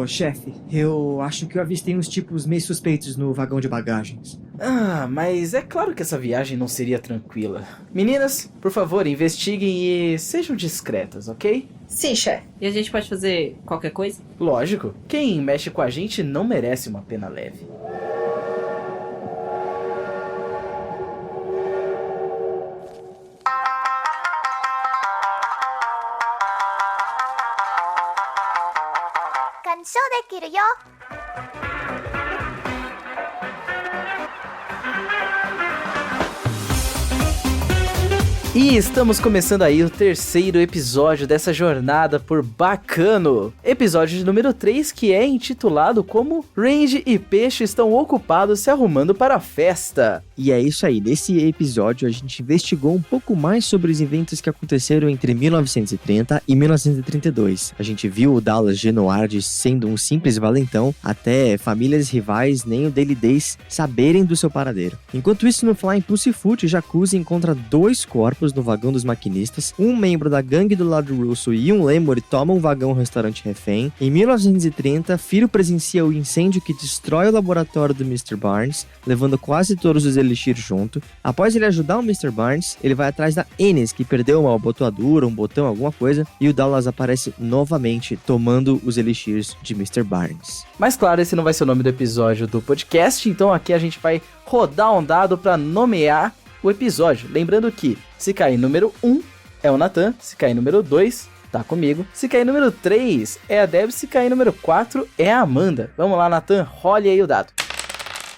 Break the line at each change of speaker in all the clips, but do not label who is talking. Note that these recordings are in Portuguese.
chefe, eu acho que eu avistei uns tipos meio suspeitos no vagão de bagagens.
Ah, mas é claro que essa viagem não seria tranquila. Meninas, por favor, investiguem e sejam discretas, ok?
Sim, chefe.
E a gente pode fazer qualquer coisa?
Lógico, quem mexe com a gente não merece uma pena leve. E estamos começando aí o terceiro episódio dessa jornada por Bacano. Episódio de número 3, que é intitulado como Range e Peixe estão ocupados se arrumando para a festa.
E é isso aí, nesse episódio a gente investigou um pouco mais sobre os eventos que aconteceram entre 1930 e 1932. A gente viu o Dallas Genoard sendo um simples valentão, até famílias rivais nem o Daily Days saberem do seu paradeiro. Enquanto isso, no Flying Pussyfoot, Jacuzzi encontra 2 corpos no vagão dos maquinistas, um membro da gangue do lado russo e um Lemur tomam um vagão restaurante refém. Em 1930, Firo presencia o incêndio que destrói o laboratório do Mr. Barnes, levando quase todos os Elixirs junto. Após ele ajudar o Mr. Barnes, ele vai atrás da Ennis, que perdeu uma abotoadura, um botão, alguma coisa, e o Dallas aparece novamente, tomando os Elixirs de Mr. Barnes.
Mas claro, esse não vai ser o nome do episódio do podcast, então aqui a gente vai rodar um dado para nomear o episódio. Lembrando que se cair número 1 é o Nathan, se cair número 2 tá comigo, se cair número 3 é a Deb, se cair número 4 é a Amanda. Vamos lá, Nathan, role aí o dado.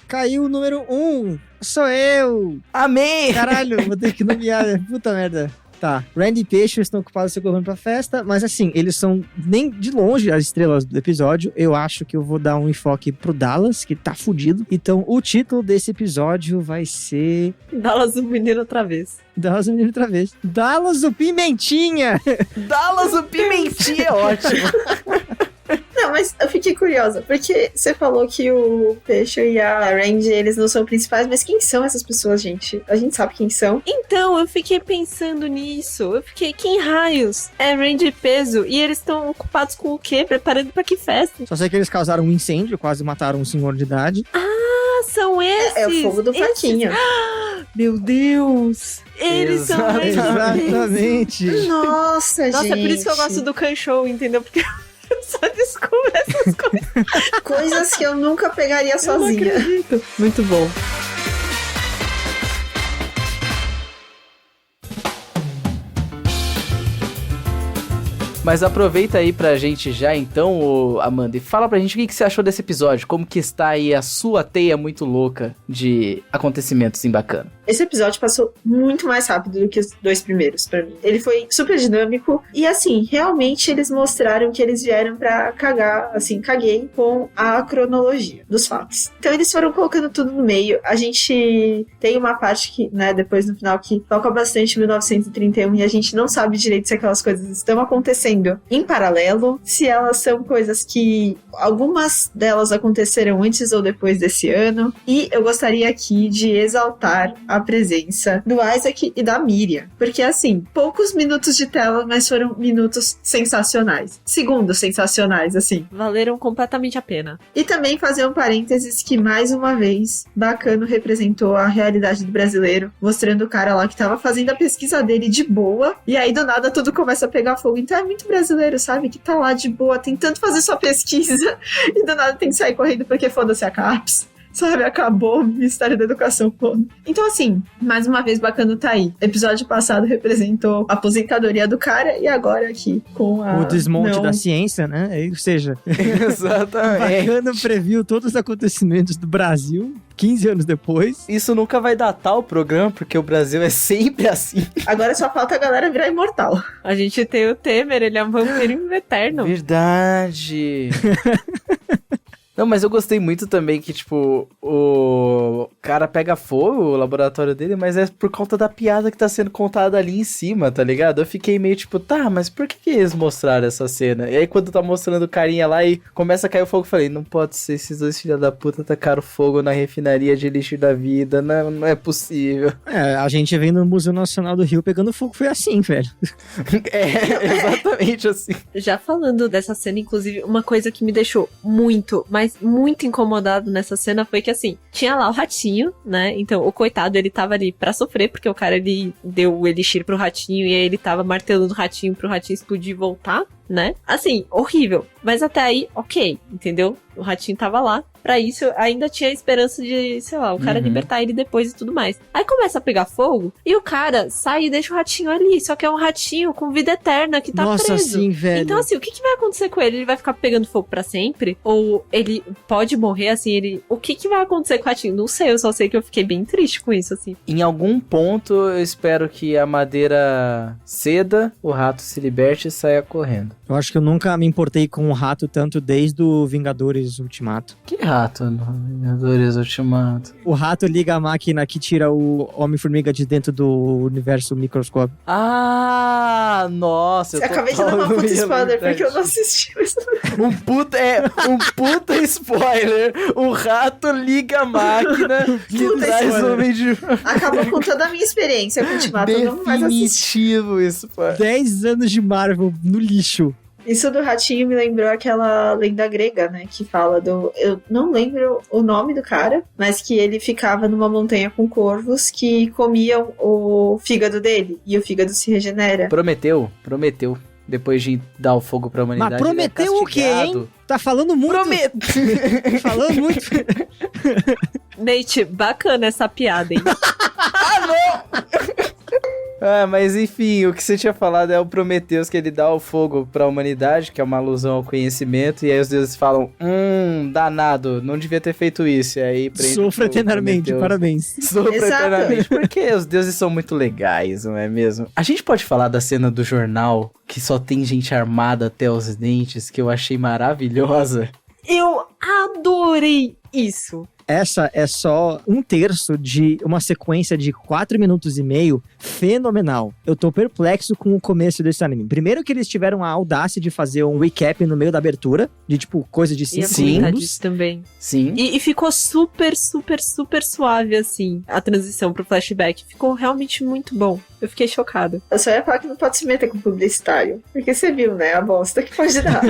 Caiu o número 1, sou eu!
Amém!
Caralho, vou ter que nomear, puta merda. Tá, Randy e Peixe estão ocupados se correndo pra festa, mas assim, eles são nem de longe as estrelas do episódio. Eu acho que eu vou dar um enfoque pro Dallas, que tá fudido. Então, o título desse episódio vai ser...
Dallas o menino outra vez.
Dallas o menino outra vez. Dallas o Pimentinha!
Dallas o Pimentinha é ótimo!
Não, mas eu fiquei curiosa, porque você falou que o Peixe e a Randy, eles não são principais, mas quem são essas pessoas, gente? A gente sabe quem são.
Então, eu fiquei pensando nisso. Eu fiquei, quem raios é Randy e Peso? E eles estão ocupados com o quê? Preparando pra que festa?
Só sei que eles causaram um incêndio, quase mataram um senhor de idade.
Ah, são esses!
É o fogo do Faquinha.
Meu Deus! Eles são esses!
Exatamente!
Nossa, gente!
Nossa, é por isso que eu gosto do Can Show, entendeu? Porque eu só descubro essas coisas.
Coisas que eu nunca pegaria sozinha.
Eu não acredito. Muito bom.
Mas aproveita aí pra gente já então, Amanda, e fala pra gente o que você achou desse episódio, como que está aí a sua teia muito louca de acontecimentos em Bacano.
Esse episódio passou muito mais rápido do que os 2 primeiros pra mim. Ele foi super dinâmico e assim, realmente eles mostraram que eles vieram pra cagar, assim, caguei com a cronologia dos fatos. Então eles foram colocando tudo no meio. A gente tem uma parte que, né, depois no final que toca bastante 1931 e a gente não sabe direito se aquelas coisas estão acontecendo em paralelo, se elas são coisas que algumas delas aconteceram antes ou depois desse ano. E eu gostaria aqui de exaltar a presença do Isaac e da Miriam, porque assim, poucos minutos de tela, mas foram minutos sensacionais, segundos sensacionais, assim.
Valeram completamente a pena.
E também fazer um parênteses que mais uma vez Bacano representou a realidade do brasileiro, mostrando o cara lá que tava fazendo a pesquisa dele de boa, e aí do nada tudo começa a pegar fogo. Então é muito brasileiro, sabe? Que tá lá de boa, tentando fazer sua pesquisa e do nada tem que sair correndo porque foda-se a CAPES. Sabe, acabou o Ministério da Educação, pô. Então, assim, mais uma vez, Bacano tá aí. Episódio passado representou a aposentadoria do cara e agora aqui com
o desmonte da ciência, né? Ou seja,
exatamente.
Bacano previu todos os acontecimentos do Brasil 15 anos depois.
Isso nunca vai datar o programa, porque o Brasil é sempre assim.
Agora só falta a galera virar imortal.
A gente tem o Temer, ele é um vampiro eterno.
Verdade. Não, mas eu gostei muito também que, tipo, o cara pega fogo, o laboratório dele, mas é por conta da piada que tá sendo contada ali em cima, tá ligado? Eu fiquei meio tipo, tá, mas por que eles mostraram essa cena? E aí quando tá mostrando o carinha lá e começa a cair o fogo, eu falei, não pode ser, esses dois filhos da puta tacaram fogo na refinaria de lixo da vida, não é possível.
A gente vem no Museu Nacional do Rio pegando fogo, foi assim, velho.
É, exatamente assim.
Já falando dessa cena, inclusive, uma coisa que me deixou muito, mas muito incomodado nessa cena foi que, assim, tinha lá o ratinho, né? Então, o coitado, ele tava ali pra sofrer, porque o cara, ele deu o elixir pro ratinho e aí ele tava martelando o ratinho pro ratinho explodir e voltar, né? Assim, horrível. Mas até aí, ok, entendeu? O ratinho tava lá. Pra isso, ainda tinha a esperança de, sei lá, o cara libertar ele depois e tudo mais. Aí começa a pegar fogo e o cara sai e deixa o ratinho ali. Só que é um ratinho com vida eterna que tá
Nossa,
preso.
sim, velho.
Então, assim, o que vai acontecer com ele? Ele vai ficar pegando fogo pra sempre? Ou ele pode morrer, assim, ele... O que vai acontecer com o ratinho? Não sei, eu só sei que eu fiquei bem triste com isso, assim.
Em algum ponto, eu espero que a madeira ceda, o rato se liberte e saia correndo.
Eu acho que eu nunca me importei com o rato tanto desde o Vingadores Ultimato.
Que rato, não? Vingadores Ultimato.
O rato liga a máquina que tira o Homem-Formiga de dentro do universo microscópio.
Ah, nossa.
Eu acabei de dar uma puta spoiler, porque eu não assisti isso.
Um puta spoiler. O rato liga a máquina que
Puta
traz o
spoiler.
Homem de...
Acabou com toda a minha experiência com o Ultimato, eu não mais assisti.
Definitivo isso, pô.
10 anos de Marvel no lixo.
Isso do ratinho me lembrou aquela lenda grega, né? Que fala do... Eu não lembro o nome do cara, mas que ele ficava numa montanha com corvos que comiam o fígado dele. E o fígado se regenera.
Prometeu. Depois de dar o fogo pra humanidade.
Mas prometeu o quê, hein? Tá falando muito. Falando muito.
Nate, bacana essa piada, hein?
Ah, mas enfim, o que você tinha falado é o Prometheus, que ele dá o fogo pra humanidade, que é uma alusão ao conhecimento, e aí os deuses falam, danado, não devia ter feito isso, e aí prende
Sofra eternamente,
Prometheus.
parabéns.
Sofra
Exato.
eternamente, porque os deuses são muito legais, não é mesmo? A gente pode falar da cena do jornal, que só tem gente armada até os dentes, que eu achei maravilhosa.
Eu adorei isso.
Essa é só 1/3 de uma sequência de 4 minutos e meio fenomenal. Eu tô perplexo com o começo desse anime. Primeiro que eles tiveram a audácia de fazer um recap no meio da abertura, de tipo, coisa de 5
Ia comentar
segundos.
disso também.
Sim.
E ficou super, super, super suave, assim, a transição pro flashback. Ficou realmente muito bom. Eu fiquei chocada.
Eu só ia falar que não pode se meter com publicitário. Porque você viu, né? A bosta que pode dar.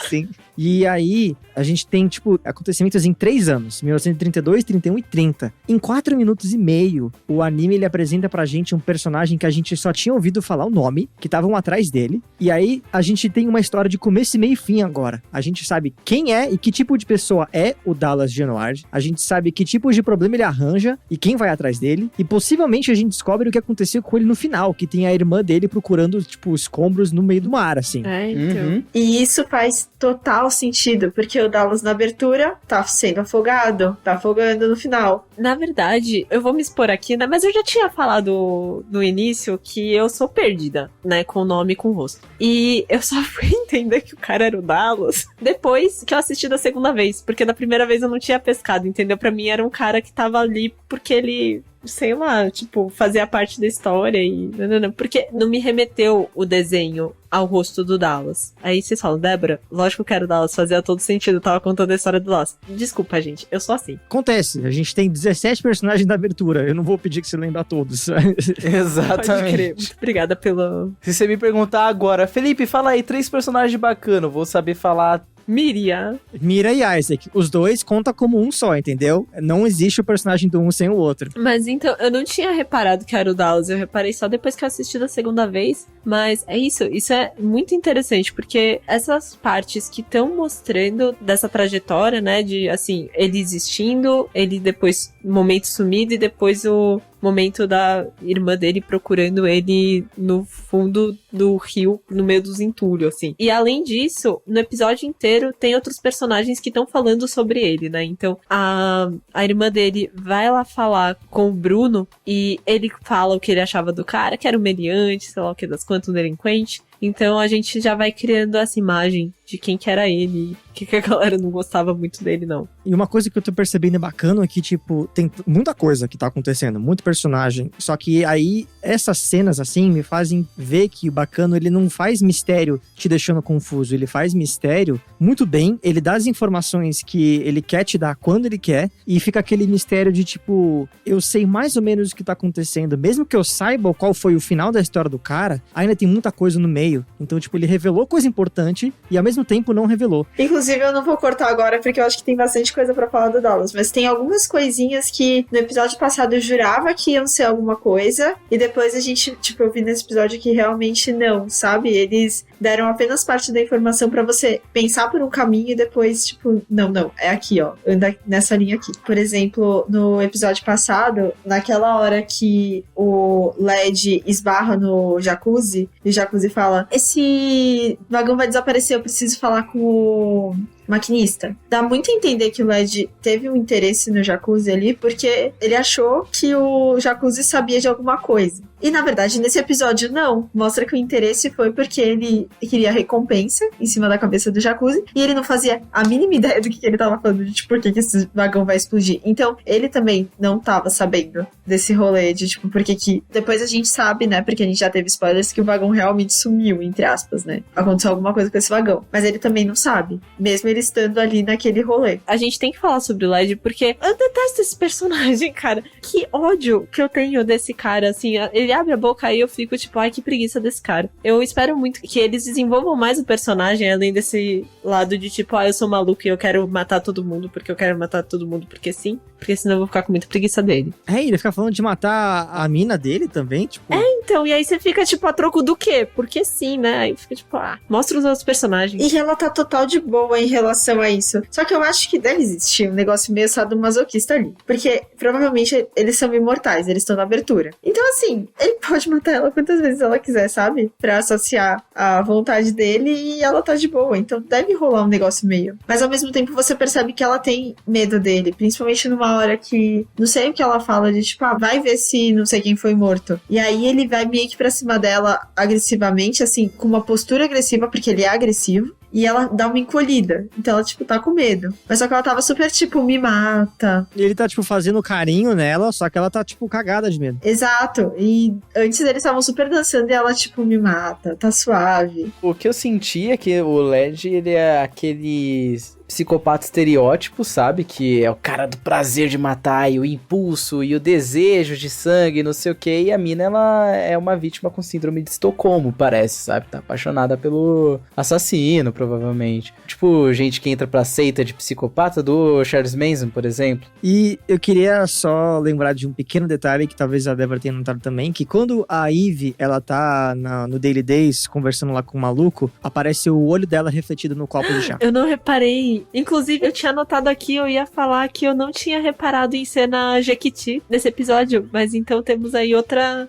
Sim. E aí, a gente tem, tipo, acontecimentos em 3 anos. 1932, 31 e 30. Em 4 minutos e meio, o anime, ele apresenta pra gente um personagem que a gente só tinha ouvido falar o nome, que estavam atrás dele. E aí, a gente tem uma história de começo, meio e fim agora. A gente sabe quem é e que tipo de pessoa é o Dallas Genoard. A gente sabe que tipo de problema ele arranja e quem vai atrás dele. E possivelmente a gente descobre o que aconteceu com ele no final, que tem a irmã dele procurando, tipo, escombros no meio do mar, assim.
É, então.
E isso faz total sentido, porque o Dallas na abertura tá sendo afogado, tá afogando no final.
Na verdade, eu vou me expor aqui, né? Mas eu já tinha falado no início que eu sou perdida, né? Com o nome e com o rosto. E eu só fui entender que o cara era o Dallas depois que eu assisti da segunda vez. Porque da primeira vez eu não tinha pescado, entendeu? Pra mim era um cara que tava ali porque ele... sei lá, tipo, fazia parte da história e... Porque não me remeteu o desenho ao rosto do Dallas. Aí vocês falam, Débora, lógico que era o Dallas, fazia todo sentido, eu tava contando a história do Dallas. Desculpa, gente, eu sou assim.
Acontece, a gente tem 17 personagens da abertura, eu não vou pedir que você lembre todos.
Pode
Exatamente.
crer. Muito obrigada pelo...
Se você me perguntar agora, Felipe, fala aí 3 personagens bacanas, eu vou saber falar...
Miriam.
Mira e Isaac, os dois contam como um só, entendeu? Não existe o personagem do um sem o outro.
Mas então, eu não tinha reparado que era o Dallas, eu reparei só depois que eu assisti da segunda vez. Mas é isso é muito interessante, porque essas partes que estão mostrando dessa trajetória, né, de, assim, ele existindo, ele depois, momento sumido, e depois o momento da irmã dele procurando ele no fundo do rio, no meio dos entulhos, assim. E além disso, no episódio inteiro tem outros personagens que estão falando sobre ele, né? Então, a irmã dele vai lá falar com o Bruno e ele fala o que ele achava do cara, que era um meliante, sei lá o que das quantas, um delinquente. Então a gente já vai criando essa imagem de quem que era ele, que a galera não gostava muito dele, não.
E uma coisa que eu tô percebendo bacana é que, tipo, tem muita coisa que tá acontecendo, muito personagem, só que aí essas cenas, assim, me fazem ver que o Bacano, ele não faz mistério te deixando confuso, ele faz mistério muito bem, ele dá as informações que ele quer te dar quando ele quer, e fica aquele mistério de, tipo, eu sei mais ou menos o que tá acontecendo, mesmo que eu saiba qual foi o final da história do cara, ainda tem muita coisa no meio, então, tipo, ele revelou coisa importante e ao mesmo tempo não revelou.
Inclusive, eu não vou cortar agora, porque eu acho que tem bastante coisa pra falar do Dallas, mas tem algumas coisinhas que no episódio passado eu jurava que iam ser alguma coisa, e depois a gente, tipo, eu vi nesse episódio que realmente não, sabe? Eles deram apenas parte da informação pra você pensar por um caminho e depois, tipo, não, é aqui, ó, anda nessa linha aqui. Por exemplo, no episódio passado, naquela hora que o LED esbarra no jacuzzi, e o jacuzzi fala, esse vagão vai desaparecer, eu preciso falar com o maquinista. Dá muito a entender que o LED teve um interesse no jacuzzi ali, porque ele achou que o jacuzzi sabia de alguma coisa. E, na verdade, nesse episódio, não. Mostra que o interesse foi porque ele queria recompensa em cima da cabeça do jacuzzi, e ele não fazia a mínima ideia do que ele tava falando, de tipo, por que esse vagão vai explodir. Então, ele também não tava sabendo desse rolê de, tipo, por que depois a gente sabe, né, porque a gente já teve spoilers, que o vagão realmente sumiu, entre aspas, né. Aconteceu alguma coisa com esse vagão. Mas ele também não sabe, mesmo ele estando ali naquele rolê.
A gente tem que falar sobre o LED, porque eu detesto esse personagem, cara. Que ódio que eu tenho desse cara, assim. Ele abre a boca e eu fico tipo, ai, que preguiça desse cara. Eu espero muito que eles desenvolvam mais o personagem, além desse lado de tipo, eu sou maluco e eu quero matar todo mundo porque sim. Porque senão eu vou ficar com muita preguiça dele.
Ele fica falando de matar a mina dele também, tipo...
Então, e aí você fica tipo, a troco do quê? Porque sim, né? Aí fica tipo, mostra os outros personagens.
E ela tá total de boa em relação a isso. Só que eu acho que deve existir um negócio meio sadomasoquista ali. Porque provavelmente eles são imortais, eles estão na abertura. Então, assim, ele pode matar ela quantas vezes ela quiser, sabe? Pra associar a vontade dele e ela tá de boa. Então deve rolar um negócio meio. Mas ao mesmo tempo você percebe que ela tem medo dele. Principalmente numa hora que, não sei o que ela fala, de tipo, vai ver se não sei quem foi morto. E aí ele vai meio que pra cima dela agressivamente, assim, com uma postura agressiva, porque ele é agressivo. E ela dá uma encolhida. Então ela, tipo, tá com medo. Mas só que ela tava super, tipo, me mata.
E ele tá, tipo, fazendo carinho nela, só que ela tá, tipo, cagada de medo.
Exato. E antes eles estavam super dançando e ela, tipo, me mata. Tá suave.
O que eu senti é que o LED, ele é aquele psicopata estereótipo, sabe? Que é o cara do prazer de matar, e o impulso, e o desejo de sangue, não sei o que. E a mina, ela é uma vítima com síndrome de Estocolmo, parece, sabe? Tá apaixonada pelo assassino, provavelmente. Tipo, gente que entra pra seita de psicopata do Charles Manson, por exemplo.
E eu queria só lembrar de um pequeno detalhe que talvez a Débora tenha notado também, que quando a Eve, ela tá no Daily Days conversando lá com o maluco, aparece o olho dela refletido no copo de chá.
Eu não reparei. Inclusive, eu tinha anotado aqui, eu ia falar que eu não tinha reparado em cena Jequiti nesse episódio, mas então temos aí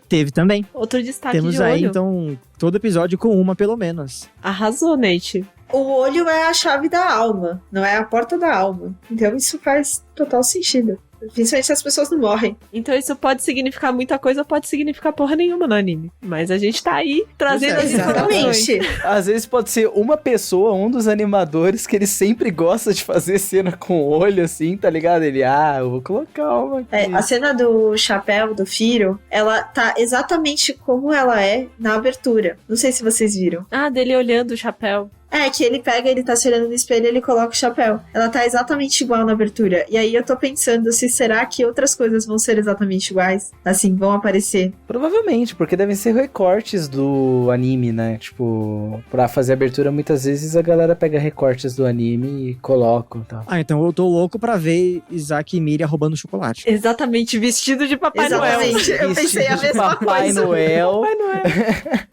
Teve também.
outro destaque
Temos
de
aí,
olho.
então, todo episódio com uma, pelo menos.
Arrasou, Nate.
O olho é a chave da alma, não é a porta da alma. Então isso faz total sentido. Principalmente se as pessoas não morrem.
Então isso pode significar muita coisa ou pode significar porra nenhuma no anime. Mas a gente tá aí trazendo as informações.
Exatamente.
Às vezes pode ser uma pessoa, um dos animadores, que ele sempre gosta de fazer cena com o olho, assim, tá ligado? Ele, eu vou colocar uma aqui.
A cena do chapéu do Firo, ela tá exatamente como ela é na abertura. Não sei se vocês viram.
Dele olhando o chapéu.
Que ele pega, ele tá se olhando no espelho e ele coloca o chapéu. Ela tá exatamente igual na abertura. E aí eu tô pensando se será que outras coisas vão ser exatamente iguais? Assim, vão aparecer.
Provavelmente, porque devem ser recortes do anime, né? Tipo, pra fazer abertura, muitas vezes a galera pega recortes do anime e coloca e tal.
Então eu tô louco pra ver Isaac e Miriam roubando chocolate.
Exatamente, vestido de Papai Noel.
Exatamente, eu pensei a mesma
Papai
coisa.
Noel.
Papai Noel.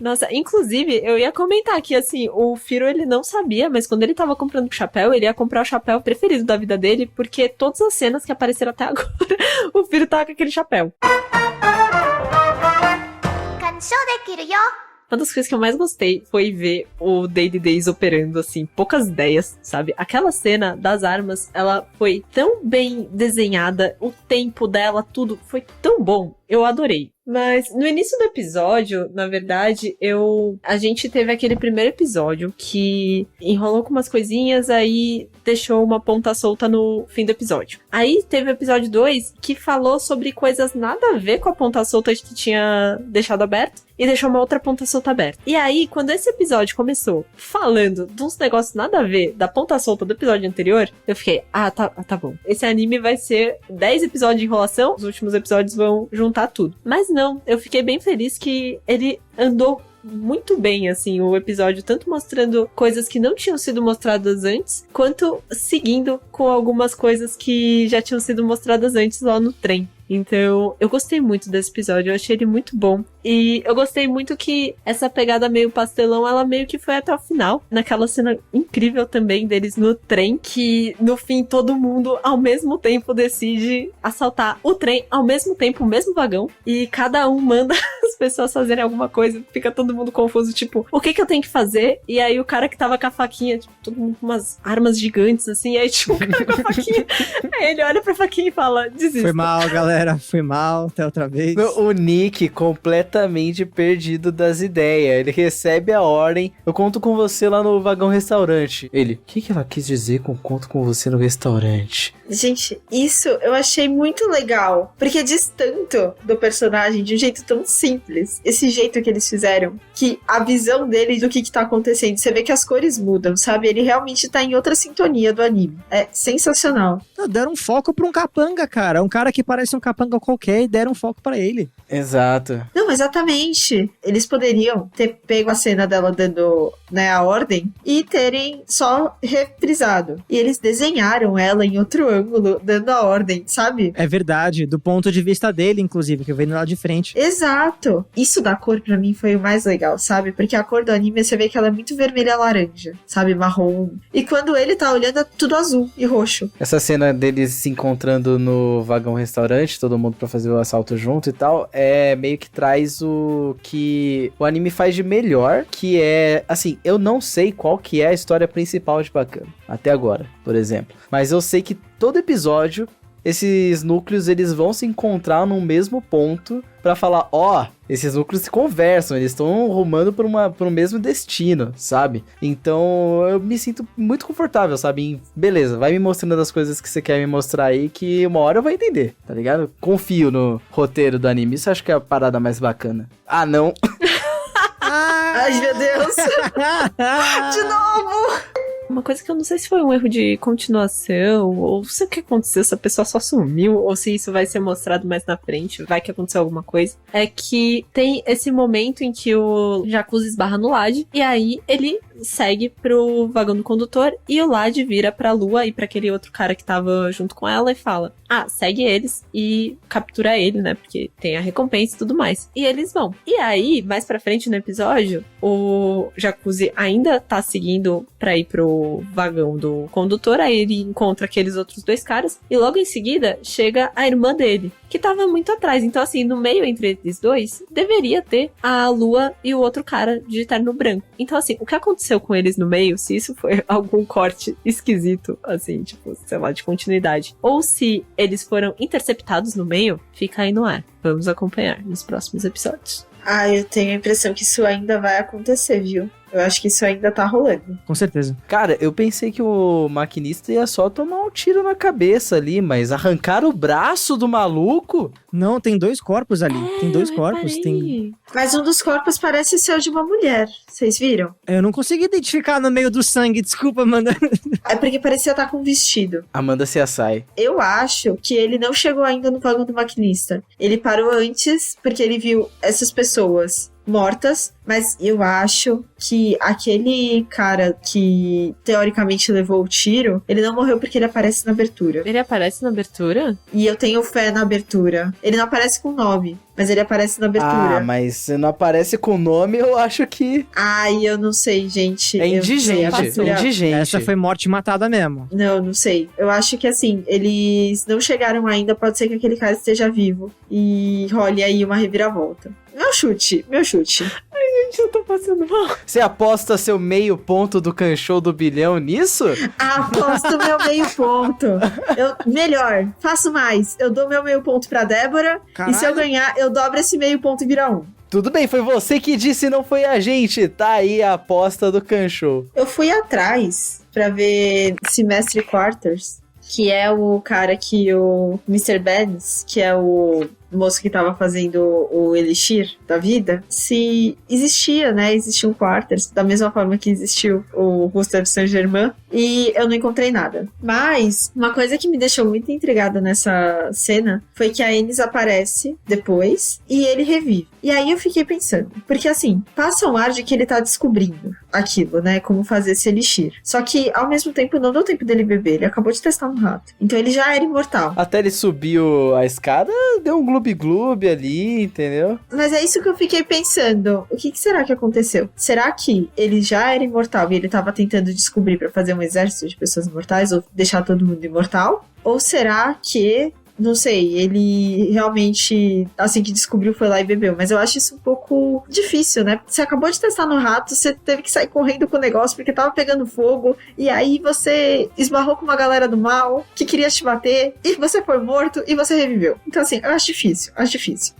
Nossa, inclusive, eu ia comentar que, assim, o Firo, ele não sabia, mas quando ele tava comprando o chapéu, ele ia comprar o chapéu preferido da vida dele, porque todas as cenas que apareceram até agora, o Firo tava com aquele chapéu. Uma das coisas que eu mais gostei foi ver o Daily Days operando, assim, poucas ideias, sabe? Aquela cena das armas, ela foi tão bem desenhada, o tempo dela, tudo foi tão bom. eu adorei. Mas no início do episódio, na verdade, a gente teve aquele primeiro episódio que enrolou com umas coisinhas, aí deixou uma ponta solta no fim do episódio. Aí teve o episódio 2 que falou sobre coisas nada a ver com a ponta solta que tinha deixado aberto e deixou uma outra ponta solta aberta. E aí, quando esse episódio começou falando de uns negócios nada a ver da ponta solta do episódio anterior, eu fiquei, tá bom. Esse anime vai ser 10 episódios de enrolação, os últimos episódios vão juntar tudo. Mas não, eu fiquei bem feliz que ele andou muito bem, assim, o episódio, tanto mostrando coisas que não tinham sido mostradas antes, quanto seguindo com algumas coisas que já tinham sido mostradas antes lá no trem. Então, eu gostei muito desse episódio, eu achei ele muito bom. E eu gostei muito que essa pegada meio pastelão, ela meio que foi até o final. Naquela cena incrível também deles no trem, que no fim todo mundo ao mesmo tempo decide assaltar o trem, ao mesmo tempo, o mesmo vagão. E cada um manda as pessoas fazerem alguma coisa, fica todo mundo confuso, tipo, o que eu tenho que fazer? E aí o cara que tava com a faquinha, tipo, todo mundo com umas armas gigantes, assim, e aí tipo, o cara com a faquinha, aí ele olha pra faquinha e fala, desista.
Foi mal, galera, foi mal, até outra vez.
O Nick completamente perdido das ideias. Ele recebe a ordem, eu conto com você lá no vagão restaurante. Ele, o que ela quis dizer com conto com você no restaurante?
Gente, isso eu achei muito legal, porque diz tanto do personagem de um jeito tão simples. Esse jeito que eles fizeram, que a visão dele do que tá acontecendo, você vê que as cores mudam, sabe? Ele realmente tá em outra sintonia do anime. É sensacional.
Deram um foco pra um capanga, cara. Um cara que parece um capanga qualquer e deram um foco pra ele.
Exato.
Não, exatamente. Eles poderiam ter pego a cena dela dando, né, a ordem e terem só reprisado. E eles desenharam ela em outro ângulo, dando a ordem, sabe?
É verdade, do ponto de vista dele, inclusive, que veio lá de frente.
Exato. Isso da cor pra mim foi o mais legal, sabe? Porque a cor do anime, você vê que ela é muito vermelha-laranja, sabe? Marrom. E quando ele tá olhando, é tudo azul e roxo.
Essa cena deles se encontrando no vagão restaurante, todo mundo pra fazer o assalto junto e tal, meio que traz o que o anime faz de melhor, que é, assim, eu não sei qual que é a história principal de Bacano, até agora, por exemplo. Mas eu sei que todo episódio, esses núcleos, eles vão se encontrar num mesmo ponto pra falar, esses núcleos se conversam, eles estão rumando por um mesmo destino, sabe? Então, eu me sinto muito confortável, sabe? Beleza, vai me mostrando as coisas que você quer me mostrar aí, que uma hora eu vou entender, tá ligado? Confio no roteiro do anime, isso eu acho que é a parada mais bacana. Não.
Ai, meu Deus. De novo.
Uma coisa que eu não sei se foi um erro de continuação, ou se o que aconteceu, se a pessoa só sumiu, ou se isso vai ser mostrado mais na frente, vai que aconteceu alguma coisa, é que tem esse momento em que o Jacuzzi esbarra no Lade, e aí ele segue pro vagão do condutor, e o Lade vira pra Lua e pra aquele outro cara que tava junto com ela e fala, segue eles e captura ele, né, porque tem a recompensa e tudo mais. E eles vão. E aí, mais pra frente no episódio, o Jacuzzi ainda tá seguindo pra ir pro vagão do condutor, aí ele encontra aqueles outros dois caras, e logo em seguida chega a irmã dele, que tava muito atrás. Então, assim, no meio entre eles dois, deveria ter a Lua e o outro cara de terno branco. Então, assim, o que aconteceu com eles no meio, se isso foi algum corte esquisito, assim, tipo, sei lá, de continuidade, ou se eles foram interceptados no meio, fica aí no ar. Vamos acompanhar nos próximos episódios.
Eu tenho a impressão que isso ainda vai acontecer, viu? Eu acho que isso ainda tá rolando.
Com certeza.
Cara, eu pensei que o maquinista ia só tomar um tiro na cabeça ali, mas arrancar o braço do maluco?
Não, tem dois corpos ali. Tem dois corpos.
Mas um dos corpos parece ser o de uma mulher. Vocês viram?
Eu não consegui identificar no meio do sangue. Desculpa, Amanda.
É porque parecia estar com um vestido.
Amanda se assai.
Eu acho que ele não chegou ainda no vagão do maquinista. Ele parou antes porque ele viu essas pessoas mortas, mas eu acho que aquele cara que teoricamente levou o tiro, ele não morreu porque ele aparece na abertura.
Ele aparece na abertura?
E eu tenho fé na abertura. Ele não aparece com nome, mas ele aparece na abertura.
Mas se não aparece com nome, eu acho que...
Eu não sei, gente.
É indigente.
Essa foi morte matada mesmo.
Não sei. Eu acho que, assim, eles não chegaram ainda, pode ser que aquele cara esteja vivo e role aí uma reviravolta. Meu chute.
Ai, Gente, eu tô passando mal.
Você aposta seu meio ponto do Kanshou do bilhão nisso?
Aposto meu meio ponto. Melhor, faço mais. Eu dou meu meio ponto pra Débora.
Caralho.
E se eu ganhar, eu dobro esse meio ponto e vira 1.
Tudo bem, foi você que disse, não foi a gente. Tá aí a aposta do Kanshou.
Eu fui atrás pra ver Semestre Quarters, que é o cara que o Mr. Benz, que é o moço que tava fazendo o Elixir da vida, se existia, né? Existia um Quarters, da mesma forma que existiu o Gustave Saint-Germain, e eu não encontrei nada. Mas uma coisa que me deixou muito intrigada nessa cena foi que a Ennis aparece depois e ele revive. E aí eu fiquei pensando, porque assim, passa um ar de que ele tá descobrindo aquilo, né? Como fazer esse Elixir. Só que ao mesmo tempo não deu tempo dele beber, ele acabou de testar no rato. Então ele já era imortal.
Até ele subiu a escada, deu um gloob-gloob ali, entendeu?
Mas é isso que eu fiquei pensando. O que será que aconteceu? Será que ele já era imortal e ele tava tentando descobrir pra fazer um exército de pessoas imortais ou deixar todo mundo imortal? Ou será que, não sei, ele realmente, assim que descobriu, foi lá e bebeu? Mas eu acho isso um pouco difícil, né? Você acabou de testar no rato, você teve que sair correndo com o negócio porque tava pegando fogo, e aí você esbarrou com uma galera do mal que queria te bater, e você foi morto e você reviveu. Então assim, eu acho difícil,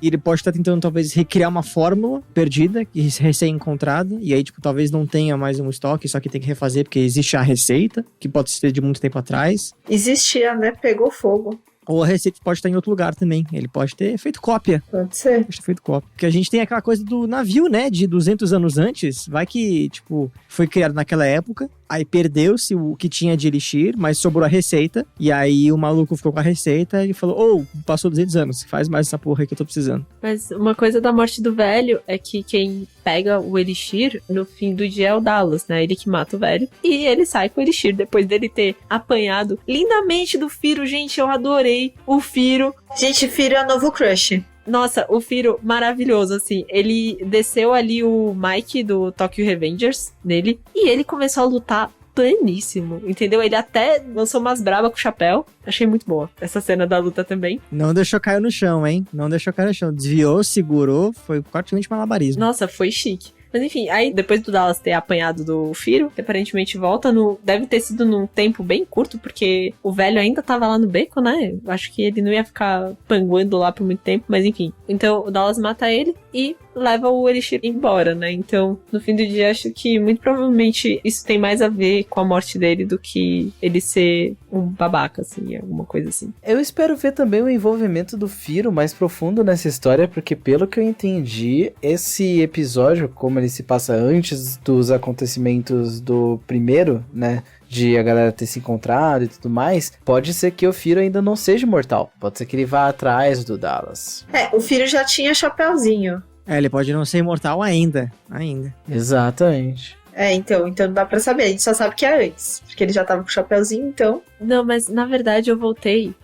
E ele pode estar tentando talvez recriar uma fórmula perdida, recém-encontrada, e aí tipo, talvez não tenha mais um estoque, só que tem que refazer porque existe a receita, que pode ser de muito tempo atrás.
Existia, né? Pegou fogo.
Ou a receita pode estar em outro lugar também. Ele pode ter feito cópia.
Pode ser.
Pode ter feito cópia. Porque a gente tem aquela coisa do navio, né? De 200 anos antes. Vai que, tipo, foi criado naquela época. Aí perdeu-se o que tinha de Elixir, mas sobrou a receita. E aí o maluco ficou com a receita e falou: passou 200 anos. Faz mais essa porra aí que eu tô precisando.
Mas uma coisa da morte do velho é que quem pega o Elixir no fim do dia é o Dallas, né? Ele que mata o velho. E ele sai com o Elixir depois dele ter apanhado lindamente do Firo. Gente, eu adorei o Firo.
Gente, Firo é o novo crush.
Nossa, o Firo maravilhoso, assim. Ele desceu ali o Mike do Tokyo Revengers nele e ele começou a lutar planíssimo, entendeu? Ele até lançou umas brabas com o chapéu. Achei muito boa essa cena da luta também.
Não deixou cair no chão, hein? Não deixou cair no chão. Desviou, segurou, foi praticamente malabarismo.
Nossa, foi chique. Mas enfim, aí depois do Dallas ter apanhado do Firo, aparentemente volta no... Deve ter sido num tempo bem curto, porque o velho ainda tava lá no beco, né? Acho que ele não ia ficar panguando lá por muito tempo, mas enfim. Então o Dallas mata ele e leva o Elixir embora, né? Então, no fim do dia, acho que muito provavelmente isso tem mais a ver com a morte dele do que ele ser um babaca, assim, alguma coisa assim.
Eu espero ver também o envolvimento do Firo mais profundo nessa história, porque pelo que eu entendi, esse episódio, como ele se passa antes dos acontecimentos do primeiro, né? De a galera ter se encontrado e tudo mais, pode ser que o Firo ainda não seja imortal. Pode ser que ele vá atrás do Dallas.
O Firo já tinha chapéuzinho.
Ele pode não ser imortal ainda.
Exatamente.
Então não dá pra saber. A gente só sabe que é antes. Porque ele já tava com o chapéuzinho, então...
Não, mas na verdade eu voltei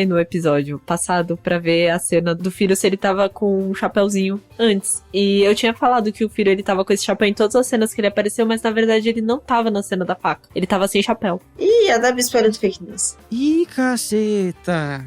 no episódio passado pra ver a cena do Firo se ele tava com um chapéuzinho antes. E eu tinha falado que o Firo ele tava com esse chapéu em todas as cenas que ele apareceu, mas na verdade ele não tava na cena da faca. Ele tava sem chapéu.
Ih, a Debbie espalhando fake news.
Ih, caceta!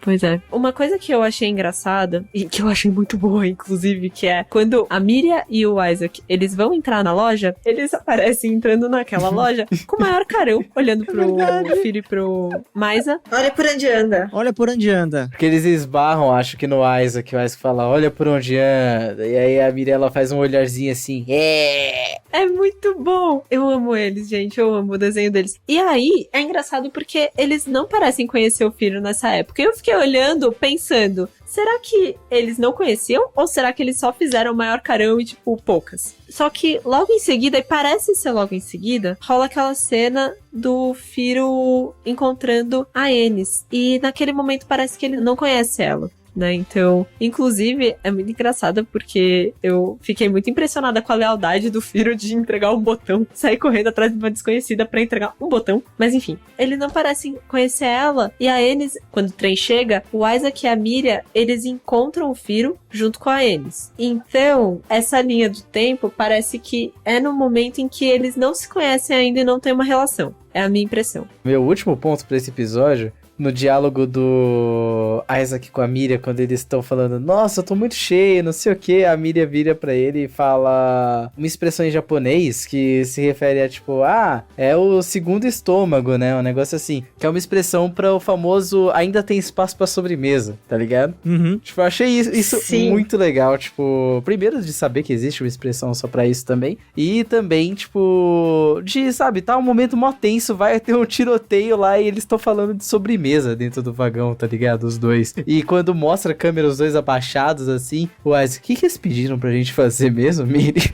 Pois é. Uma coisa que eu achei engraçada, e que eu achei muito boa, inclusive, que é quando a Miria e o Isaac, eles vão entrar na loja, eles aparecem entrando naquela loja com o maior carão, olhando pro Firo e pro Maisa.
Olha por onde anda.
Olha por onde anda.
Porque eles esbarram, acho que no Isaac, o Isaac fala, olha por onde anda, e aí a Mirella faz um olharzinho assim,
É muito bom! Eu amo eles, gente, eu amo o desenho deles. E aí, é engraçado porque eles não parecem conhecer o Firo nessa época. Eu fiquei olhando, pensando, será que eles não conheciam? Ou será que eles só fizeram o maior carão e, tipo, poucas? Só que logo em seguida, e parece ser logo em seguida, rola aquela cena do Firo encontrando a Ennis. E naquele momento parece que ele não conhece ela. Né? Então, inclusive, é muito engraçado porque eu fiquei muito impressionada com a lealdade do Firo de entregar um botão, sair correndo atrás de uma desconhecida pra entregar um botão. Mas enfim, ele não parece conhecer ela. E a Ennis, quando o trem chega, o Isaac e a Miria, eles encontram o Firo junto com a Ennis. Então, essa linha do tempo parece que é no momento em que eles não se conhecem ainda e não têm uma relação. É a minha impressão.
Meu último ponto pra esse episódio no diálogo do Isaac com a Miria, quando eles estão falando, nossa, eu tô muito cheio, não sei o que, a Miria vira pra ele e fala uma expressão em japonês que se refere a tipo, é o segundo estômago, né, um negócio assim, que é uma expressão para o famoso ainda tem espaço pra sobremesa, tá ligado?
Uhum.
Tipo, eu achei isso
Sim.
muito legal, tipo, primeiro de saber que existe uma expressão só pra isso também, e também, tipo, de, sabe, tá um momento mó tenso, vai ter um tiroteio lá e eles estão falando de sobremesa dentro do vagão, tá ligado? Os dois. E quando mostra a câmera, os dois abaixados, assim, o Isaac, o que eles pediram pra gente fazer mesmo, Miri?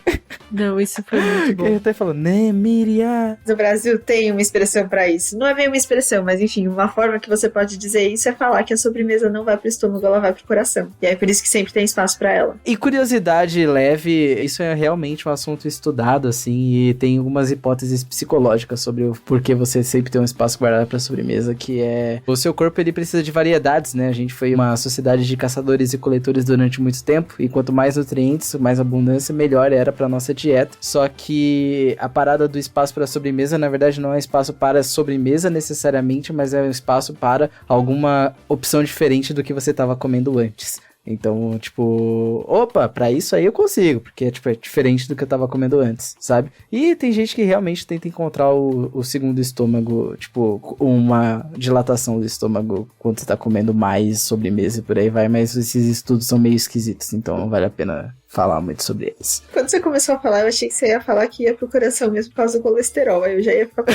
Não, isso foi muito bom.
Ele até falou, né, Miriam?
No Brasil tem uma expressão pra isso. Não é bem uma expressão, mas enfim, uma forma que você pode dizer isso é falar que a sobremesa não vai pro estômago, ela vai pro coração. E é por isso que sempre tem espaço pra ela.
E curiosidade leve, isso é realmente um assunto estudado, assim, e tem algumas hipóteses psicológicas sobre o porquê você sempre tem um espaço guardado pra sobremesa, que é... O seu corpo, ele precisa de variedades, né? A gente foi uma sociedade de caçadores e coletores durante muito tempo, e quanto mais nutrientes, mais abundância, melhor era pra nossa dieta. Só que a parada do espaço para sobremesa, na verdade, não é espaço para sobremesa necessariamente, mas é um espaço para alguma opção diferente do que você estava comendo antes. Então, tipo, opa, pra isso aí eu consigo, porque tipo, é diferente do que eu tava comendo antes, sabe? E tem gente que realmente tenta encontrar o segundo estômago, tipo, uma dilatação do estômago quando você tá comendo mais sobremesa e por aí vai, mas esses estudos são meio esquisitos, então não vale a pena falar muito sobre eles.
Quando você começou a falar, eu achei que você ia falar que ia pro coração mesmo por causa do colesterol, aí eu já ia ficar...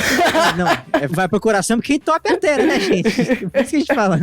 Não, vai pro coração porque entope a artéria, né, gente? Por isso que a gente fala.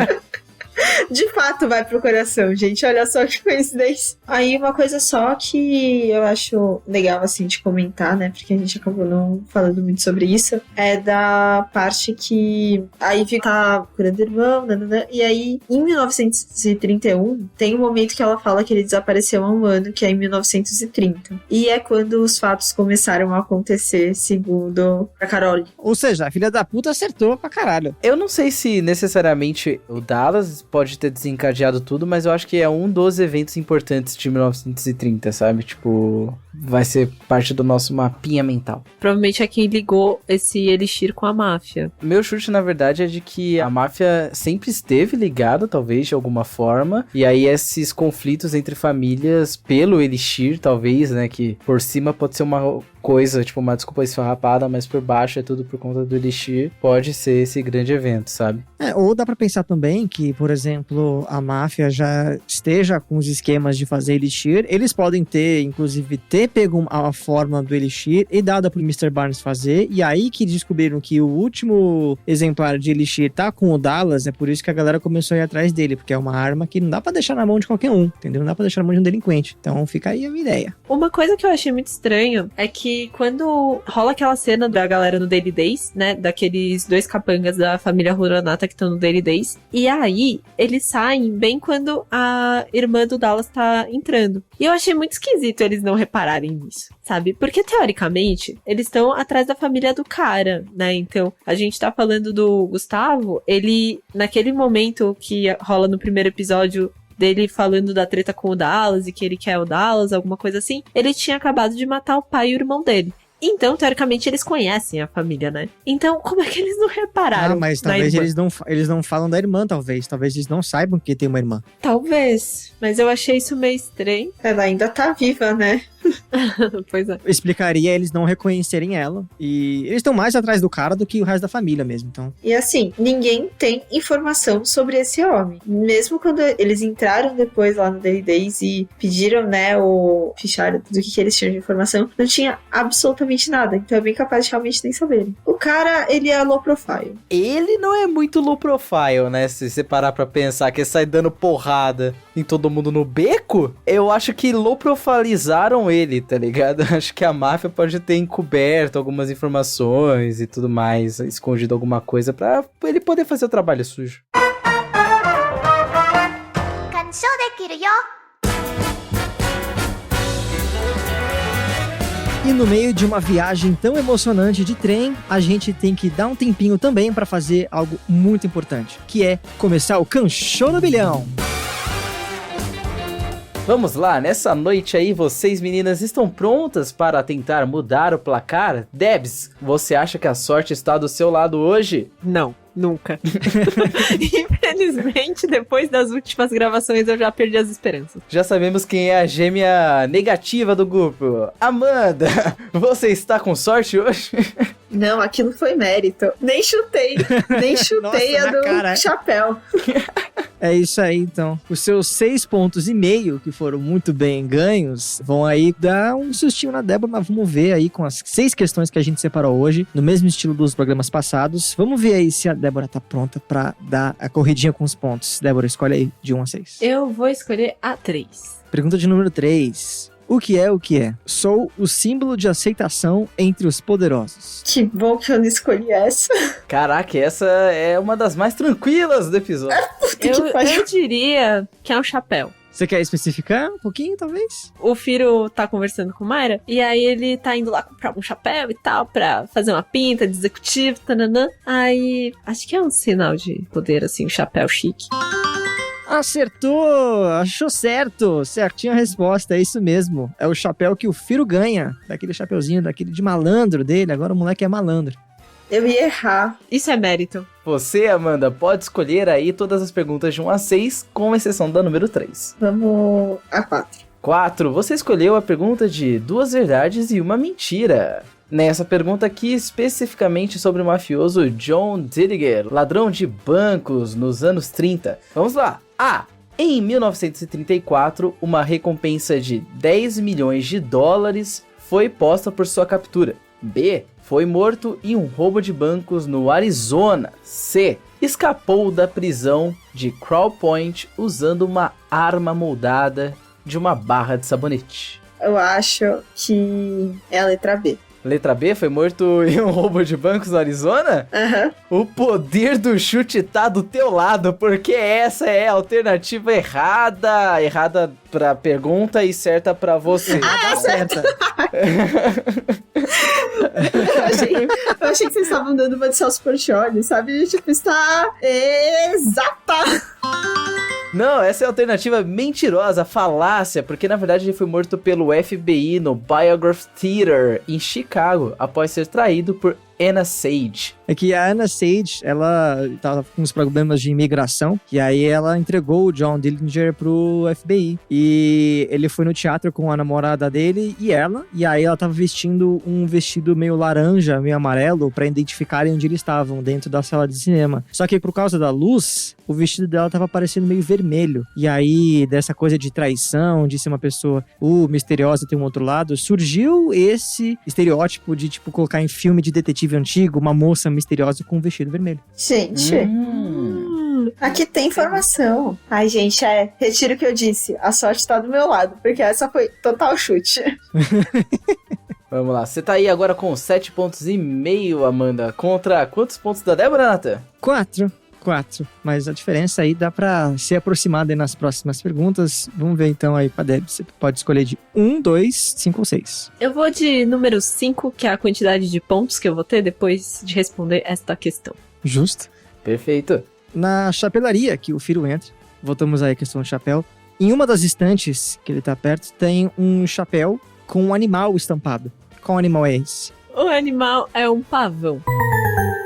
De fato vai pro coração, gente. Olha só que coincidência. Aí uma coisa só que eu acho legal, assim, de comentar, né? Porque a gente acabou não falando muito sobre isso. É da parte que a Ivy tá curando o irmão, nanana, e aí em 1931 tem um momento que ela fala que ele desapareceu há um ano, que é em 1930. E é quando os fatos começaram a acontecer, segundo a Carole.
Ou seja, a filha da puta acertou pra caralho.
Eu não sei se necessariamente o Dallas pode ter desencadeado tudo, mas eu acho que é um dos eventos importantes de 1930, sabe? Tipo, vai ser parte do nosso mapinha mental.
Provavelmente é quem ligou esse elixir com a máfia.
Meu chute, na verdade, é de que a máfia sempre esteve ligada, talvez, de alguma forma, e aí esses conflitos entre famílias pelo elixir, talvez, né, que por cima pode ser uma coisa, tipo, uma desculpa esfarrapada, mas por baixo é tudo por conta do elixir, pode ser esse grande evento, sabe?
Ou dá pra pensar também que, por exemplo, a máfia já esteja com os esquemas de fazer elixir, eles podem ter, inclusive, pego a forma do elixir e dada pro Mr. Barnes fazer, e aí que descobriram que o último exemplar de elixir tá com o Dallas, é por isso que a galera começou a ir atrás dele, porque é uma arma que não dá pra deixar na mão de qualquer um, entendeu? Não dá pra deixar na mão de um delinquente. Então fica aí a minha ideia.
Uma coisa que eu achei muito estranho é que quando rola aquela cena da galera no Daily Days, né, daqueles dois capangas da família Ruranata que estão no Daily Days, e aí eles saem bem quando a irmã do Dallas tá entrando. E eu achei muito esquisito eles não repararem nisso, sabe? Porque, teoricamente, eles estão atrás da família do cara, né? Então, a gente tá falando do Gustavo, ele, naquele momento que rola no primeiro episódio dele falando da treta com o Dallas e que ele quer o Dallas, alguma coisa assim, ele tinha acabado de matar o pai e o irmão dele. Então, teoricamente, eles conhecem a família, né? Então, como é que eles não repararam?
Mas talvez eles não falam da irmã, talvez. Talvez eles não saibam que tem uma irmã.
Talvez, mas eu achei isso meio estranho.
Ela ainda tá viva, né?
Pois é.
Explicaria eles não reconhecerem ela. E eles estão mais atrás do cara do que o resto da família mesmo, então.
E assim, ninguém tem informação sobre esse homem. Mesmo quando eles entraram depois lá no Daily Days e pediram, né, o fichário do que eles tinham de informação, não tinha absolutamente nada. Então é bem capaz de realmente nem saberem. O cara, ele é low profile.
Ele não é muito low profile, né? Se você parar pra pensar que ele sai dando porrada em todo mundo no beco, eu acho que low profilizaram ele, tá ligado? Acho que a máfia pode ter encoberto algumas informações e tudo mais, escondido alguma coisa pra ele poder fazer o trabalho sujo.
E no meio de uma viagem tão emocionante de trem, a gente tem que dar um tempinho também pra fazer algo muito importante, que é começar o Kanshou no Bilhão.
Vamos lá, nessa noite aí, vocês meninas estão prontas para tentar mudar o placar? Debs, você acha que a sorte está do seu lado hoje?
Não. Nunca. Infelizmente, depois das últimas gravações, eu já perdi as esperanças.
Já sabemos quem é a gêmea negativa do grupo. Amanda, você está com sorte hoje?
Não, aquilo foi mérito. Nem chutei
Nossa,
a
na
do
cara.
chapéu.
É isso aí, então. Os seus 6,5 pontos, que foram muito bem ganhos, vão aí dar um sustinho na Débora, mas vamos ver aí com as 6 questões que a gente separou hoje, no mesmo estilo dos programas passados. Vamos ver aí se a Débora tá pronta pra dar a corridinha com os pontos. Débora, escolhe aí, de 1 a 6.
Eu vou escolher a 3.
Pergunta de número 3. O que é o que é? Sou o símbolo de aceitação entre os poderosos.
Que bom que eu não escolhi essa.
Caraca, essa é uma das mais tranquilas do episódio.
Puta que pariu.
Eu diria que é um chapéu.
Você quer especificar um pouquinho, talvez?
O Firo tá conversando com o Mayra, e aí ele tá indo lá comprar um chapéu e tal, pra fazer uma pinta de executivo, tananã. Aí, acho que é um sinal de poder, assim, um chapéu chique.
Acertou! Achou certo! Certinho a resposta, é isso mesmo. É o chapéu que o Firo ganha. Daquele chapeuzinho, daquele de malandro dele. Agora o moleque é malandro.
Eu ia errar.
Isso é mérito.
Você, Amanda, pode escolher aí todas as perguntas de 1 a 6, com exceção da número 3.
Vamos a 4.
4. Você escolheu a pergunta de 2 verdades e 1 mentira. Nessa pergunta aqui, especificamente sobre o mafioso John Dillinger, ladrão de bancos nos anos 30. Vamos lá. A. Em 1934, uma recompensa de 10 milhões de dólares foi posta por sua captura. B. Foi morto em um roubo de bancos no Arizona. C. Escapou da prisão de Crown Point usando uma arma moldada de uma barra de sabonete.
Eu acho que é a letra B.
Letra B, foi morto em um roubo de bancos no Arizona?
Aham.
O poder do chute tá do teu lado, porque essa é a alternativa errada. Errada pra pergunta e certa pra você.
Tá certa.
Eu achei que vocês estavam dando uma de Celso Portiolli, sabe? Tipo, está exata.
Não, essa é a alternativa mentirosa, falácia, porque na verdade ele foi morto pelo FBI no Biograph Theater, em Chicago, após ser traído por Anna Sage.
É que a Anna Sage, ela tava com uns problemas de imigração, e aí ela entregou o John Dillinger pro FBI. E ele foi no teatro com a namorada dele e ela, e aí ela tava vestindo um vestido meio laranja, meio amarelo, pra identificarem onde eles estavam, dentro da sala de cinema. Só que por causa da luz, o vestido dela tava parecendo meio vermelho. E aí, dessa coisa de traição, de ser uma pessoa misteriosa, tem um outro lado, surgiu esse estereótipo de, tipo, colocar em filme de detetive antigo, uma moça misteriosa com um vestido vermelho.
Gente, aqui tem informação. Ai, gente, retiro o que eu disse. A sorte tá do meu lado, porque essa foi total chute.
Vamos lá, você tá aí agora com 7,5 pontos, Amanda, contra quantos pontos da Débora, Nathan?
4, mas a diferença aí dá pra ser aproximada aí nas próximas perguntas. Vamos ver então aí pra Deb, você pode escolher de 1, 2, 5 ou 6.
Eu vou de número 5, que é a quantidade de pontos que eu vou ter depois de responder esta questão.
Justo.
Perfeito.
Na chapelaria que o Firo entra, voltamos aí à questão do chapéu. Em uma das estantes que ele tá perto, tem um chapéu com um animal estampado. Qual animal é esse?
O animal é um pavão.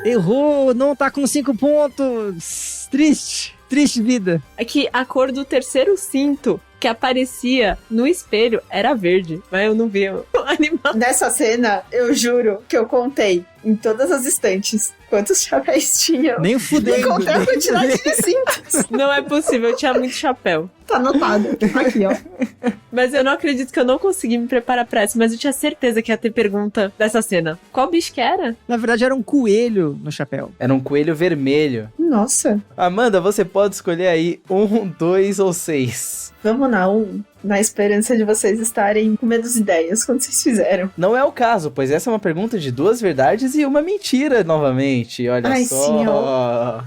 Errou, não tá com 5 pontos. Triste vida.
É que a cor do terceiro cinto que aparecia no espelho era verde, mas eu não vi o animal.
Nessa cena, eu juro que eu contei em todas as estantes quantos chapéus tinham.
Nem
E
fudendo.
contei a quantidade de cintos.
Não é possível, eu tinha muito chapéu.
Tá anotado. Aqui, ó.
Mas eu não acredito que eu não consegui me preparar pra essa, mas eu tinha certeza que ia ter pergunta dessa cena. Qual bicho que era?
Na verdade, era um coelho no chapéu.
Era um coelho vermelho.
Nossa.
Amanda, você pode escolher aí 1, 2 ou 6.
Vamos na 1. Na esperança de vocês estarem com menos ideias quando vocês fizeram.
Não é o caso, pois essa é uma pergunta de 2 verdades e 1 mentira, novamente. Olha
Ai,
só.
senhor.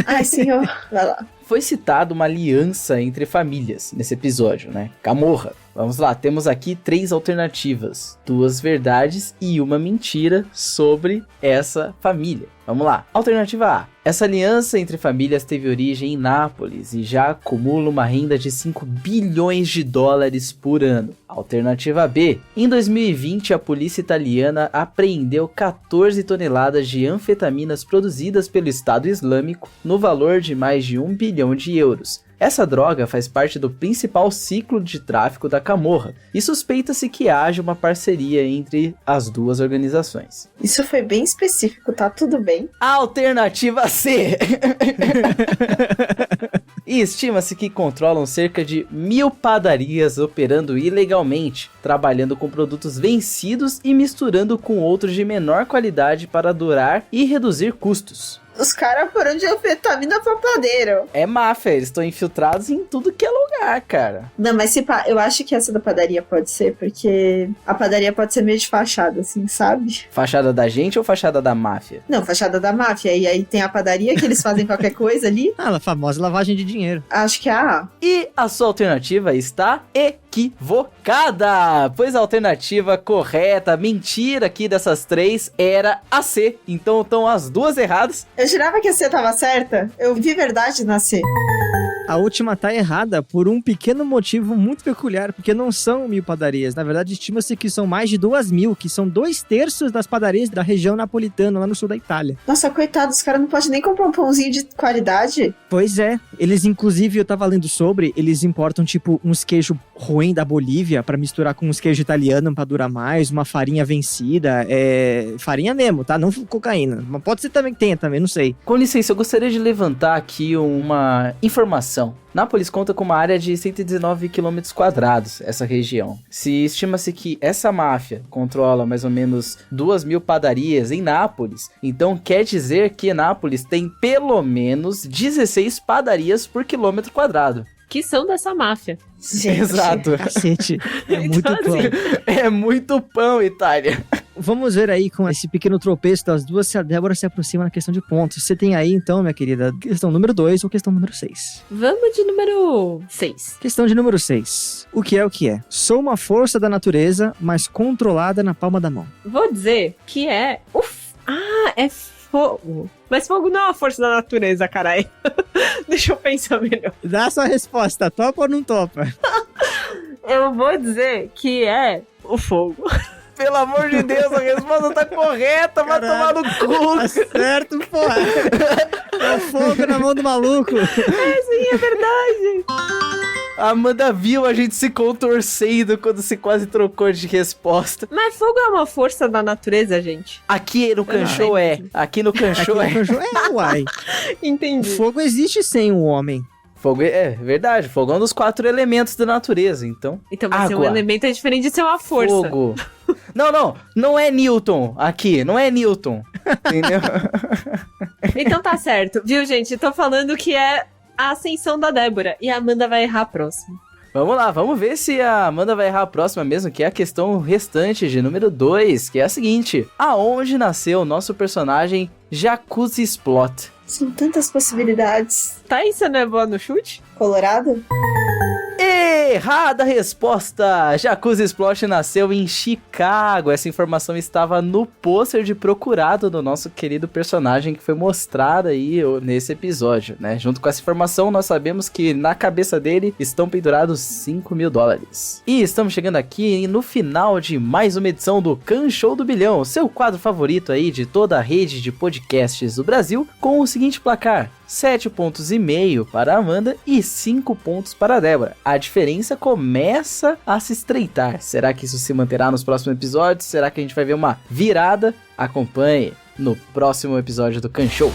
Ai, senhor. Vai lá.
Foi citada uma aliança entre famílias nesse episódio, né? Camorra. Vamos lá, temos aqui 3 alternativas, 2 verdades e uma mentira sobre essa família. Vamos lá. Alternativa A. Essa aliança entre famílias teve origem em Nápoles e já acumula uma renda de 5 bilhões de dólares por ano. Alternativa B. Em 2020, a polícia italiana apreendeu 14 toneladas de anfetaminas produzidas pelo Estado Islâmico no valor de mais de 1 bilhão de euros. Essa droga faz parte do principal ciclo de tráfico da Camorra e suspeita-se que haja uma parceria entre as duas organizações.
Isso foi bem específico, tá tudo bem.
Alternativa C. E estima-se que controlam cerca de 1.000 padarias operando ilegalmente, trabalhando com produtos vencidos e misturando com outros de menor qualidade para durar e reduzir custos.
Os caras foram de anfetamina pra padeiro.
É máfia, eles estão infiltrados em tudo que é lugar, cara.
Não, mas eu acho que essa da padaria pode ser, porque a padaria pode ser meio de fachada, assim, sabe?
Fachada da gente ou fachada da máfia?
Não, fachada da máfia. E aí tem a padaria que eles fazem qualquer coisa ali.
Ah, a famosa lavagem de dinheiro.
Acho que é a A.
E a sua alternativa está equivocada, pois a alternativa correta, mentira aqui dessas 3, era a C. Então estão as duas erradas.
Eu jurava que a C tava certa. Eu vi verdade na C.
A última tá errada por um pequeno motivo muito peculiar, porque não são 1.000 padarias. Na verdade, estima-se que são mais de 2.000, que são 2/3 das padarias da região napolitana, lá no sul da Itália.
Nossa, coitado, os caras não podem nem comprar um pãozinho de qualidade.
Pois é. Eles, inclusive, eu tava lendo sobre, eles importam, tipo, uns queijos ruim da Bolívia pra misturar com uns queijos italianos pra durar mais, uma farinha vencida, farinha mesmo, tá? Não cocaína. Mas pode ser também que tenha também, não sei.
Com licença, eu gostaria de levantar aqui uma informação. Nápoles conta com uma área de 119 km², essa região. Se estima-se que essa máfia controla mais ou menos 2.000 padarias em Nápoles, então quer dizer que Nápoles tem pelo menos 16 padarias por quilômetro quadrado.
Que são dessa máfia.
Gente.
Exato.
Cacete. É muito
Então,
pão.
assim,
É muito pão, Itália.
Vamos ver aí com esse pequeno tropeço das duas se a Débora se aproxima na questão de pontos. Você tem aí, então, minha querida, questão número 2 ou questão número 6?
Vamos de número 6.
Questão de número 6. O que é o que é? Sou uma força da natureza, mas controlada na palma da mão.
Vou dizer que é... é fogo. Mas fogo não é uma força da natureza, caralho. Deixa eu pensar melhor.
Dá a sua resposta, topa ou não topa?
Eu vou dizer que é o fogo.
Pelo amor de Deus, a resposta tá correta, vai tomar no cu.
Tá certo, porra. É o fogo na mão do maluco.
Sim, é verdade.
A Amanda viu a gente se contorcendo quando se quase trocou de resposta.
Mas fogo é uma força da natureza, gente.
Aqui no Canchou é. Aqui no Canchou é.
Uai.
Entendi.
Fogo existe sem o homem.
Fogo é verdade. Fogo é um dos 4 elementos da natureza, então.
Então, mas ser um
Água.
elemento é diferente de ser uma força.
Fogo. Não é Newton aqui. Não é Newton. Entendeu?
Então tá certo. Viu, gente? Tô falando que é a ascensão da Débora. E a Amanda vai errar a próxima.
Vamos lá, vamos ver se a Amanda vai errar a próxima mesmo, que é a questão restante de número 2, que é a seguinte. Aonde nasceu o nosso personagem Jacuzzi Splot?
São tantas possibilidades.
Thaís, você não é boa no chute?
Colorado?
Errada resposta! Jacuzzi Splot nasceu em Chicago. Essa informação estava no pôster de procurado do nosso querido personagem que foi mostrado aí nesse episódio, né? Junto com essa informação, nós sabemos que na cabeça dele estão pendurados 5 mil dólares. E estamos chegando aqui no final de mais uma edição do Canchou do Bilhão, seu quadro favorito aí de toda a rede de podcasts do Brasil, com o seguinte placar: 7,5 pontos para a Amanda e 5 pontos para a Débora. A diferença começa a se estreitar. Será que isso se manterá nos próximos episódios? Será que a gente vai ver uma virada? Acompanhe no próximo episódio do Canchou.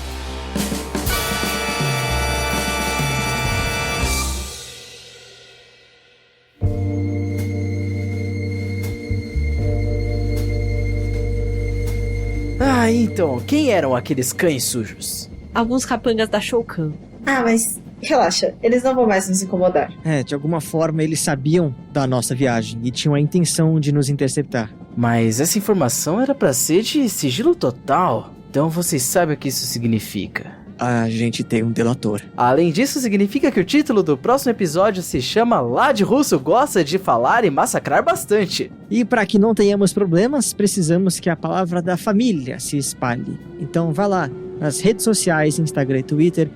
Então, quem eram aqueles cães sujos?
Alguns capangas da Shoukan.
Ah, mas relaxa, eles não vão mais nos incomodar.
De alguma forma eles sabiam da nossa viagem e tinham a intenção de nos interceptar.
Mas essa informação era pra ser de sigilo total. Então vocês sabem o que isso significa.
a gente tem um delator.
Além disso, significa que o título do próximo episódio se chama Lad Russo gosta de falar e massacrar bastante.
E para que não tenhamos problemas, precisamos que a palavra da família se espalhe. Então vá lá nas redes sociais, Instagram e Twitter,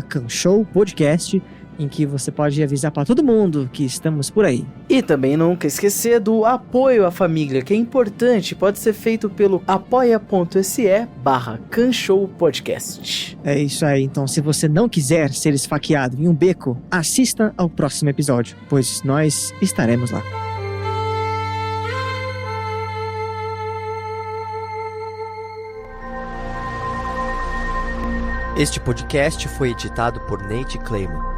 @canshowpodcast, em que você pode avisar para todo mundo que estamos por aí.
E também nunca esquecer do apoio à família, que é importante, pode ser feito pelo apoia.se/canshowpodcast.
É isso aí, então se você não quiser ser esfaqueado em um beco, assista ao próximo episódio, pois nós estaremos lá. Este podcast foi editado por Nate Clayman.